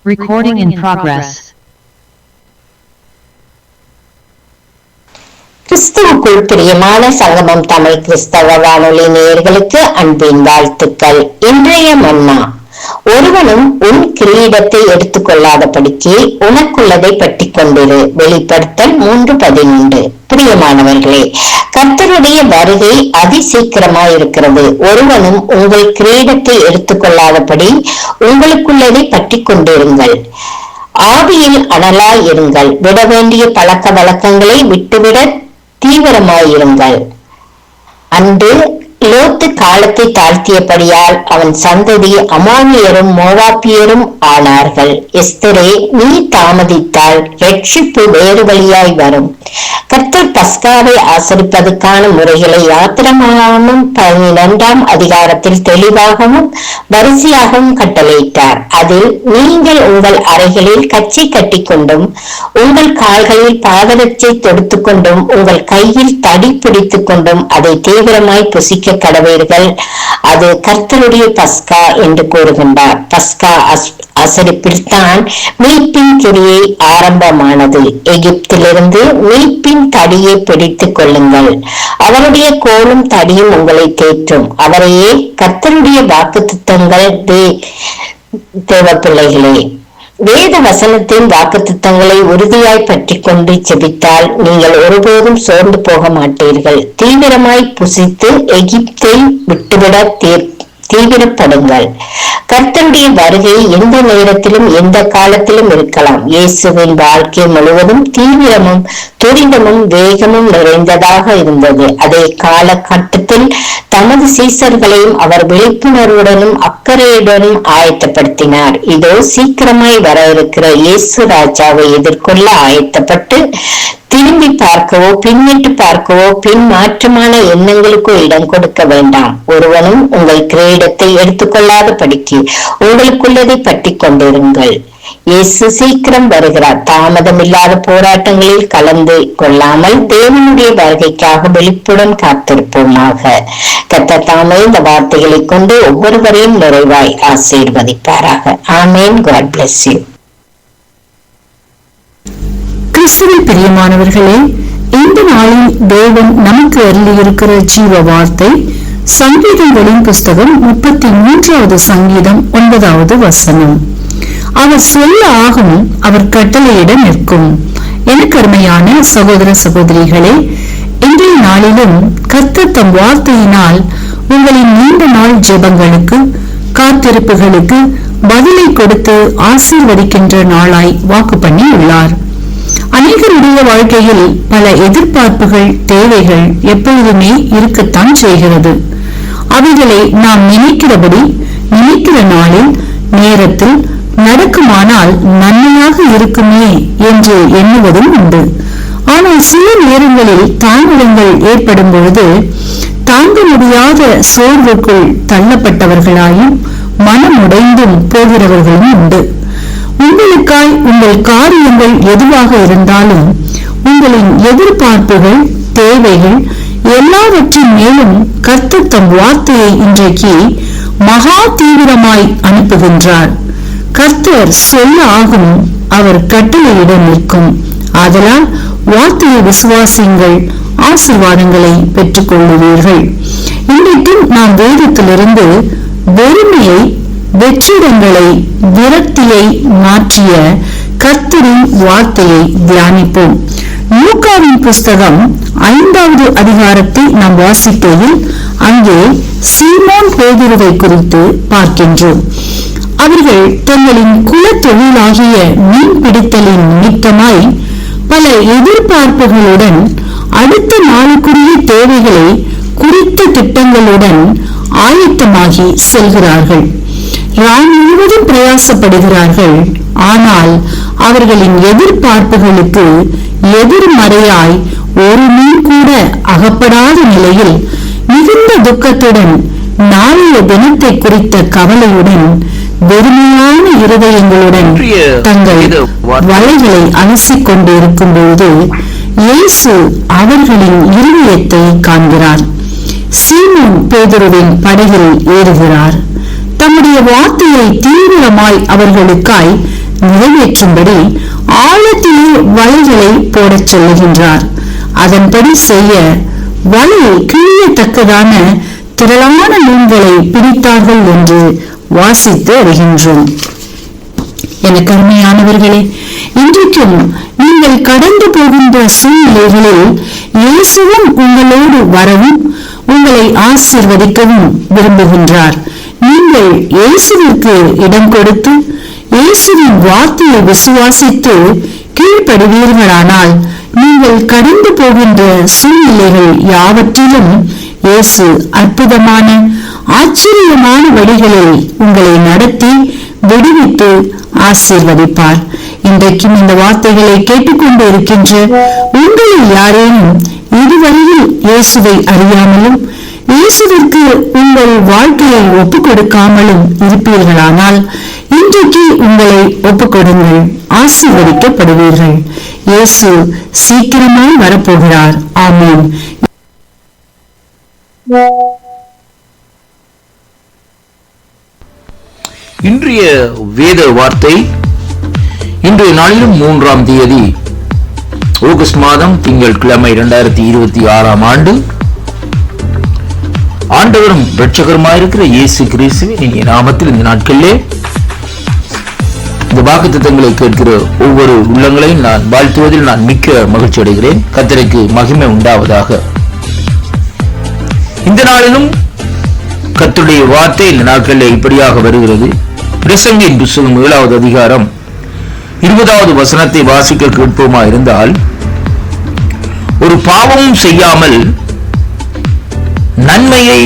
Recording in progress. கிறிஸ்துவுக்குள் பிரியமான சங்கமம் தமிழ் கிறிஸ்தவ வானொலி நேயர்களுக்கு அன்பின் வாழ்த்துக்கள். இன்றைய மன்னா, ஒருவனும் உன் கிரீடத்தை எடுத்துக்கொள்ளாதபடிக்கு உனக்குள்ளதை பற்றி கொண்டிரு. வெளிப்படுத்தல் 3:11. பிரியமானவர்களே, கர்த்தருடைய வருகை அதிசீக்கிரமாய் இருக்கிறது. ஒருவனும் உங்கள் கிரீடத்தை எடுத்துக்கொள்ளாதபடி உங்களுக்குள்ளதை பற்றி கொண்டிருங்கள். ஆவியில் அனலாய் இருங்கள். விட வேண்டிய பழக்க வழக்கங்களை விட்டுவிட தீவிரமாயிருங்கள். அன்று லோத்து காலத்தை தாழ்த்தியபடியால் அவன் சந்ததி அமானியரும் மோவாப்பியரும் ஆனார்கள். எஸ்தரே, நீ தாமதித்தால் ரட்சிப்பு வேறு வழியாய் வரும். கர்த்தர் பஸ்காவை ஆசரிப்பதற்கான முறைகளை யாத்திராகமம் 12ஆம் அதிகாரத்தில் தெளிவாகவும் வரிசையாகவும் கட்டளையிட்டார். அதில் நீங்கள் உங்கள் அறைகளில் கச்சை கட்டி கொண்டும் உங்கள் கால்களில் பாதரட்சை தொடுத்துக் கொண்டும் உங்கள் கையில் தடி பிடித்துக் கொண்டும் அதை தீவிரமாய் புசிக்க கடவீர்கள். அது கர்த்தருடைய பஸ்கா என்று கூறுகின்றார். பஸ்கா ஆசரிப்பில் தான் மீட்பின் கிரியை ஆரம்பமானது. எகிப்திலிருந்து மீட்பின் தடியை பிடித்துக் கொள்ளுங்கள். அவருடைய கோலும் தடியும் உங்களை தேற்றும். அவரையே கர்த்தருடைய வாக்குத்தத்தங்கள் தேவ பிள்ளைகளே. வேத வசனத்தின் வாக்குத்தத்தங்களை உறுதியாய் பற்றி கொண்டு செபித்தால் நீங்கள் ஒருபோதும் சோர்ந்து போக மாட்டீர்கள். தீவிரமாய் புசித்து எகிப்தை விட்டுவிட தீவிரப்படுங்கள். கர்த்தருடைய வருகை எந்த நேரத்திலும் எந்த காலத்திலும் இருக்கலாம். இயேசுவின் வாழ்க்கை முழுவதும் தீவிரமும் துரிதமும் வேகமும் நிறைந்ததாக இருந்தது. அதே காலகட்டத்தில் தமது சீசர்களையும் அவர் விழிப்புணர்வுடனும் அக்கறையுடனும் ஆயத்தப்படுத்தினார். இதோ சீக்கிரமாய் வர இருக்கிற இயேசு ராஜாவை எதிர்கொள்ள ஆயத்தப்பட்டு திரும்பி பார்க்கவோ பின்னிட்டு பார்க்கவோ பின் மாற்றமான எண்ணங்களுக்கோ இடம் கொடுக்க வேண்டாம். ஒருவனும் உங்கள் கிரீடத்தை எடுத்துக்கொள்ளாத படிக்கு உங்களுக்குள்ளதை பற்றி கொண்டிருங்கள். இயேசு சீக்கிரம் வருகிறார். தாமதம் இல்லாத போராட்டங்களில் கலந்து கொள்ளாமல் தேவனுடைய வருகைக்காக விழிப்புடன் காத்திருப்போமாக. கர்த்தர் தாமே இந்த வார்த்தைகளை கொண்டு ஒவ்வொருவரையும் நிறைவாய் ஆசீர்வதிப்பாராக. ஆமென். God bless you. கிறிஸ்துவில் பிரியமானவர்களே, இந்த நாளில் தேவன் நமக்கு அருளியிருக்கிற ஜீவ வார்த்தை சங்கீதங்களின் புஸ்தகம் 33வது சங்கீதம் 9வது வசனம். அவர் சொல்ல ஆகும், அவர் கட்டளையிட நிற்கும். எனக்கு அருமையான சகோதர சகோதரிகளே, இன்றைய நாளிலும் கர்த்தர் தம் வார்த்தையினால் உங்களின் நீண்ட நாள் ஜெபங்களுக்கு காத்திருப்புகளுக்கு பதிலை கொடுத்து ஆசீர்வதிக்கின்ற நாளாய் வாக்கு பண்ணி உள்ளார். அநேகருடைய வாழ்க்கையில் பல எதிர்பார்ப்புகள் தேவைகள் எப்பொழுதுமே இருக்கத்தான் செய்கிறது. அவைகளை நாம் நினைக்கிறபடி நினைக்கிற நாளில் நேரத்தில் நடக்குமானால் நன்மையாக இருக்குமே என்று எண்ணுவதும் உண்டு. ஆனால் சில நேரங்களில் தாமதங்கள் ஏற்படும் பொழுது தாங்க முடியாத சோர்வுக்குள் தள்ளப்பட்டவர்களாயும் மனமுடைந்தும் போகிறவர்களும் உண்டு. உங்களுக்காய் உங்கள் காரியங்கள் எதுவாக இருந்தாலும் உங்களின் எதிர்பார்ப்புகள் தேவைகள் எல்லாவற்றின் மேலும் கர்த்தர் தம் வார்த்தையை இன்றைக்கு மகா தீவிரமாய் அனுப்புகின்றார். கர்த்தர் சொல்ல ஆகும், அவர் கட்டளையிட நிற்கும். ஆதலால் வார்த்தையை விசுவாசியுங்கள், ஆசீர்வாதங்களை பெற்றுக் கொள்ளுவீர்கள். இன்றைக்கும் நாம் வேதத்திலிருந்து வெறுமையை வெற்றிடங்களை விரக்தியை மாற்றிய கர்த்தரின் வார்த்தையை தியானிப்போம். லூக்காவின் புஸ்தகம் 5வது அதிகாரத்தை நாம் வாசிக்கையில் அங்கே சீமோன் பேதுருவை குறித்து பார்க்கின்றோம். அவர்கள் தங்களின் குல தொழிலாகிய மீன் பிடித்தலின் நிமித்தமாய் பல எதிர்பார்ப்புகளுடன் அடுத்த நாளுக்குரிய தேவைகளை குறித்த திட்டங்களுடன் ஆயத்தமாகி செல்கிறார்கள். ராம் முழுவதும் பிரயாசப்படுகிறார்கள். ஆனால் அவர்களின் எதிர்பார்ப்புகளுக்கு எதிர்மறையாய் ஒரு மீன் கூட அகப்படாத நிலையில் மிகுந்த துக்கத்துடன் நாளைய தினத்தை குறித்த கவலையுடன் வெறுமையான இருதயங்களுடன் தங்கள் வலைகளை அலசிக் கொண்டிருக்கும் பொழுது இயேசு அவர்களின் இருதயத்தை காண்கிறார். சீமோன் பேதுருவின் படகில் ஏறுகிறார். தம்முடைய வார்த்தையை தீவிரமாய் அவர்களுக்காய் நிறைவேற்றும்படி ஆழத்திலே வலைகளை போடச் சொல்லுகின்றார். அதன்படி செய்ய வலை கிழியத்தக்கதான திரளான மீன்களை பிடித்தார்கள் என்று வாசித்து அறிகின்றோம். எனக்கு அருமையானவர்களே, இன்றைக்கும் நீங்கள் கடந்து போகின்ற சூழ்நிலைகளில் இயேசுவும் உங்களோடு வரவும் உங்களை ஆசீர்வதிக்கவும் விரும்புகின்றார். நீங்கள் இயேசுவிற்கு இடம் கொடுத்து இயேசுவின் வார்த்தையை விசுவாசித்து கீழ்ப்படுவீர்களானால் நீங்கள் கடந்து போகின்ற சூழ்நிலைகள் யாவற்றிலும் இயேசு அற்புதமான ஆச்சரியமான வழிகளில் உங்களை நடத்தி விடுவித்து ஆசீர்வதிப்பார். இன்றைக்கும் இந்த வார்த்தைகளை கேட்டுக்கொண்டு இருக்கின்ற உங்களில் யாரேனும் இதுவரையில் இயேசுவை அறியாமலும் இயேசுவிற்கு உங்கள் வாழ்க்கையை ஒப்புக் கொடுக்காமலும் இருப்பீர்களானால் இன்றைக்கு உங்களை ஒப்புக் கொடுங்கள், ஆசீர்வதிக்கப்படுவீர்கள். இயேசு சீக்கிரமாய் வரப்போகிறார். ஆமென். இன்றைய வேத வார்த்தை இன்றைய நாளிலும் 3ஆம் தேதி ஆகஸ்ட் மாதம் திங்கட்கிழமை 2026ஆம் ஆண்டு ஆண்டவரும் இரட்சகருமாயிருக்கிற இயேசு கிறிஸ்துவின் இனிய நாமத்தில் இந்த நாட்களிலே இந்த வாக்குத்தத்தங்களை கேட்கிற ஒவ்வொரு உள்ளங்களையும் நான் வாழ்த்துவதில் நான் மிக்க மகிழ்ச்சி அடைகிறேன். கர்த்தருக்கு மகிமை உண்டாவதாக. இந்த நாளிலும் கர்த்தருடைய வார்த்தை இந்த நாட்களில் இப்படியாக வருகிறது. பிரசங்கியின் புத்தகம் 7வது அதிகாரம் 20வது வசனத்தை வாசிக்க கேட்போமா இருந்தால், ஒரு பாவமும் செய்யாமல் நன்மையை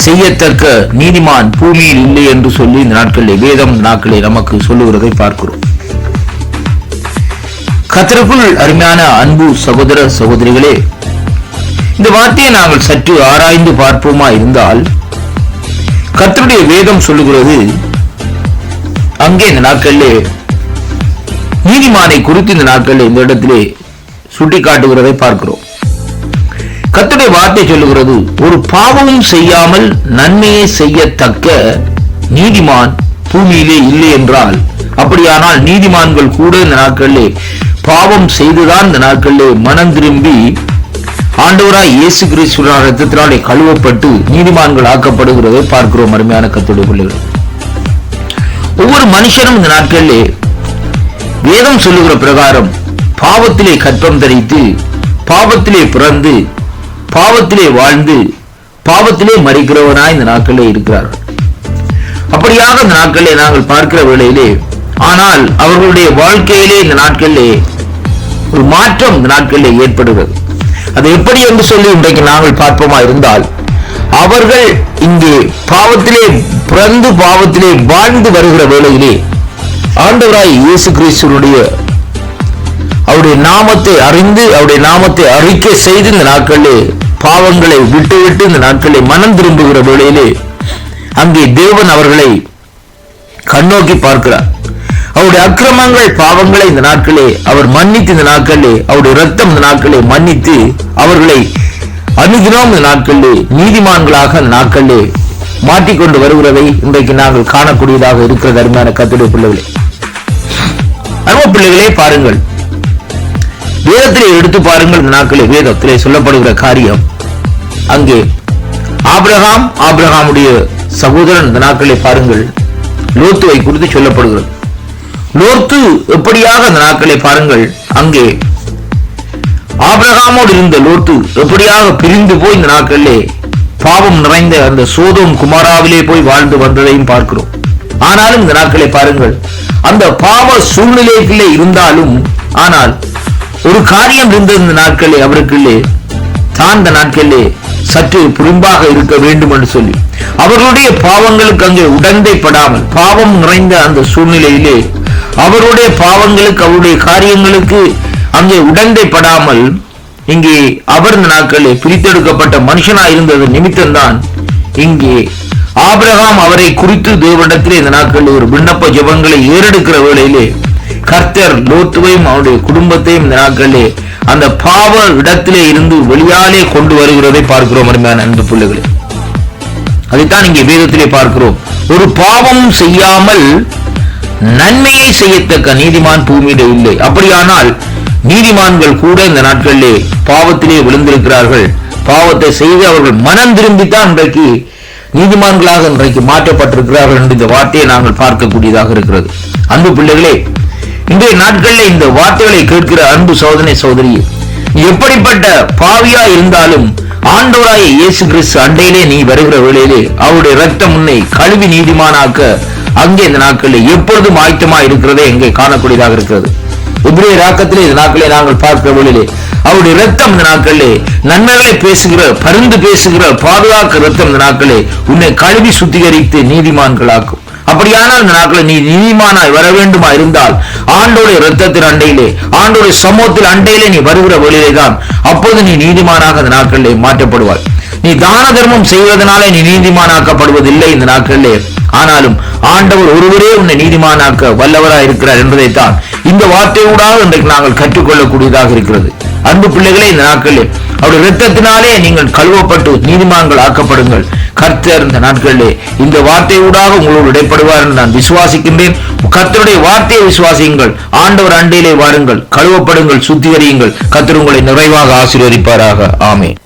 செய்யத்தக்க நீதிமான் பூமியில் இல்லை என்று சொல்லி இந்த நாட்களில் வேதம் நாட்களை நமக்கு சொல்லுகிறதை பார்க்கிறோம். கர்த்தருக்குள் அருமையான அன்பு சகோதர சகோதரிகளே, இந்த வார்த்தையை நாங்கள் சற்று ஆராய்ந்து பார்ப்போமா இருந்தால், கர்த்தருடைய வேதம் சொல்லுகிறது, அங்கே இந்த நாட்களிலே நீதிமானை குறித்து இந்த நாட்களில் இந்த இடத்திலே சுட்டி காட்டுகிறதை பார்க்கிறோம். கர்த்தருடைய வார்த்தை சொல்லுகிறது, ஒரு பாவமும் செய்யாமல் நன்மையை செய்யத்தக்க நீதிமான் பூமியிலே இல்லை என்றால், அப்படியானால் நீதிமான்கள் கூட இந்த நாட்களிலே பாவம் செய்துதான் இந்த நாட்களிலே மனம் திரும்பி ஆண்டவராய் இயேசு கிறிஸ்துவின் இரத்தத்தினாலே கழுவப்பட்டு நீதிமான்கள் ஆக்கப்படுகிறதை பார்க்கிறோம். அருமையான கர்த்தருடைய பிள்ளைகள், ஒவ்வொரு மனுஷனும் இந்த நாட்களிலே வேதம் சொல்லுகிற பிரகாரம் பாவத்திலே கற்பம் தரித்து பாவத்திலே பிறந்து பாவத்திலே வாழ்ந்து பாவத்திலே மரிக்கிறவனாய் இந்த நாட்களிலே இருக்கிறார்கள். அப்படியாக இந்த நாட்களிலே நாங்கள் பார்க்கிற வேளையிலே, ஆனால் அவர்களுடைய வாழ்க்கையிலே இந்த நாட்களிலே ஒரு மாற்றம் இந்த நாட்களிலே ஏற்படுகிறது. அது எப்படி என்று சொல்லி இன்றைக்கு நாங்கள் பார்ப்போமா இருந்தால், அவர்கள் இங்கே பாவத்திலே பிறந்து பாவத்திலே வாழ்ந்து வருகிற வேளையிலே ஆண்டவராய் இயேசு கிறிஸ்துவினுடைய அவருடைய நாமத்தை அறிந்து அவருடைய நாமத்தை அறிக்கை செய்து இந்த நாட்களிலே பாவங்களை விட்டுவிட்டு இந்த நாட்களை மனம் திரும்புகிற வேளையிலே அங்கே தேவன் அவர்களை கண்ணோக்கி பார்க்கிறார். அவருடைய அக்கிரமங்கள் பாவங்களை இந்த நாட்களே அவர் மன்னித்து இந்த நாட்களே அவருடைய இரத்தம் இந்த நாட்களே மன்னித்து அவர்களை அனுதினம் இந்த நாட்களிலே நீதிமான்களாக இந்த நாட்களிலே மாற்றிக்கொண்டு வருகிறதை இன்றைக்கு நாங்கள் காணக்கூடியதாக இருக்கிறது. அருமையான கர்த்தருடைய பிள்ளைகளே, அருமை பிள்ளைகளே, பாருங்கள், வேதத்திலே எடுத்து பாருங்கள். இந்த நாட்களிலே வேதத்திலே சொல்லப்படுகிற காரியம், அங்கே ஆபிரகாமுடைய சகோதரன் இந்த நாட்களிலே பாருங்கள் லோத்துவை குறித்து சொல்லப்படுகிறது. லோத்து எப்படியாக அந்த நாட்களை பாருங்கள், அங்கே ஆபிரகாமோடு இருந்த லோத்து எப்படியாக பிரிந்து போய் இந்த நாட்களிலே பாவம் நிறைந்த அந்த சோதோம் குமாராவிலே போய் வாழ்ந்து வந்ததையும் பார்க்கிறோம். ஆனாலும் இந்த நாட்களை பாருங்கள், அந்த பாவ சூழ்நிலைகளே இருந்தாலும் ஆனால் ஒரு காரியம் இருந்த இந்த நாட்களே அவருக்குள்ளே தான் இந்த நாட்களிலே சற்று புரிம்பாக இருக்க வேண்டும் என்று சொல்லி அவர்களுடைய பாவங்களுக்கு அங்கே உடந்தைப்படாமல் பாவம் நிறைந்த அந்த சூழ்நிலையிலே அவருடைய பாவங்களுக்கு அவருடைய காரியங்களுக்கு அங்கே உடந்தைப்படாமல் இங்கே அவர் இந்த நாட்களே பிரித்தெடுக்கப்பட்ட மனுஷனாய் இருந்தது நிமித்தம்தான் இங்கே ஆபிரகாம் அவரை குறித்து தேவனிடத்திலே இந்த நாட்களில் ஒரு விண்ணப்ப ஜெபங்களை ஏறெடுக்கிற வேளையிலே கர்த்தர் லோத்துவையும் அவருடைய குடும்பத்தையும் இந்த நாட்களிலே அந்த பாவ இடத்திலே இருந்து வெளியாலே கொண்டு வருகிறதை பார்க்கிறோம். அருமையான அன்பு பிள்ளைகளே, அதைத்தான் இங்கே வேதத்திலே பார்க்கிறோம். ஒரு பாவம் செய்யாமல் நன்மையை செய்யத்தக்க நீதிமான் பூமியிலே இல்லை. அப்படியானால் நீதிமான்கள் கூட இந்த நாட்களிலே பாவத்திலே விழுந்திருக்கிறார்கள். பாவத்தை செய்து அவர்கள் மனம் திரும்பித்தான் இன்றைக்கு நீதிமான்களாக இன்றைக்கு மாற்றப்பட்டிருக்கிறார்கள் என்று இந்த வார்த்தையை நாங்கள் பார்க்கக்கூடியதாக இருக்கிறது. அன்பு பிள்ளைகளே, இன்றைய நாட்களில் இந்த வார்த்தைகளை கேட்கிற அன்பு சகோதரனே சகோதரியே, எப்படிப்பட்ட பாவியா இருந்தாலும் ஆண்டவராய இயேசு கிறிஸ்து அண்டையிலே நீ வருகிற வேளையிலே அவருடைய இரத்தம் உன்னை கழுவி நீதிமானாக்க அங்கே இந்த நாட்களில் எப்பொழுதும் ஆயத்தமா இருக்கிறதே எங்கே காணக்கூடியதாக இருக்கிறது. எபிரேயர் ராக்கத்திலே இந்த நாட்களை நாங்கள் பார்க்கிற வேளையிலே அவருடைய இரத்தம் இந்த நாட்களிலே நன்மைகளை பேசுகிற, பரிந்து பேசுகிற, பாதுகாக்கிற இரத்தம் இந்த நாட்களே உன்னை கழுவி சுத்திகரித்து நீதிமான்களாக்கும். அப்படியானால் இந்த நாட்களில் நீ நீதிமானாய் வர வேண்டுமா இருந்தால் ஆண்டோடைய இரத்தத்தின் அண்டையிலே, ஆண்டோடைய சமூகத்தில் அண்டையிலே நீ வருகிற வழியிலே தான் அப்போது நீ நீதிமானாக இந்த நாட்களிலே மாற்றப்படுவாய். நீ தான தர்மம் செய்வதனாலே நீ நீதிமானாக்கப்படுவதில்லை இந்த நாட்களிலே. ஆனாலும் ஆண்டவர் ஒருவரே உன்னை நீதிமானாக்க வல்லவராய் இருக்கிறார் என்பதைத்தான் இந்த வார்த்தையூடாக இன்றைக்கு நாங்கள் கற்றுக்கொள்ளக்கூடியதாக இருக்கிறது. அன்பு பிள்ளைகளே, இந்த நாட்களில் அவருடைய இரத்தத்தினாலே நீங்கள் கழுவப்பட்டு நீதிமான்கள் ஆக்கப்படுங்கள். கர்த்தர் இந்த நாட்களிலே இந்த வார்த்தையூடாக உங்களோடு இடைப்படுவார் என்று நான் விசுவாசிக்கின்றேன். கர்த்தருடைய வார்த்தையை விசுவாசியுங்கள். ஆண்டவர் அண்டையிலே வாருங்கள், கழுவப்படுங்கள், சுத்திகரியுங்கள். கர்த்தர் உங்களை நிறைவாக ஆசீர்வதிப்பாராக. ஆமென்.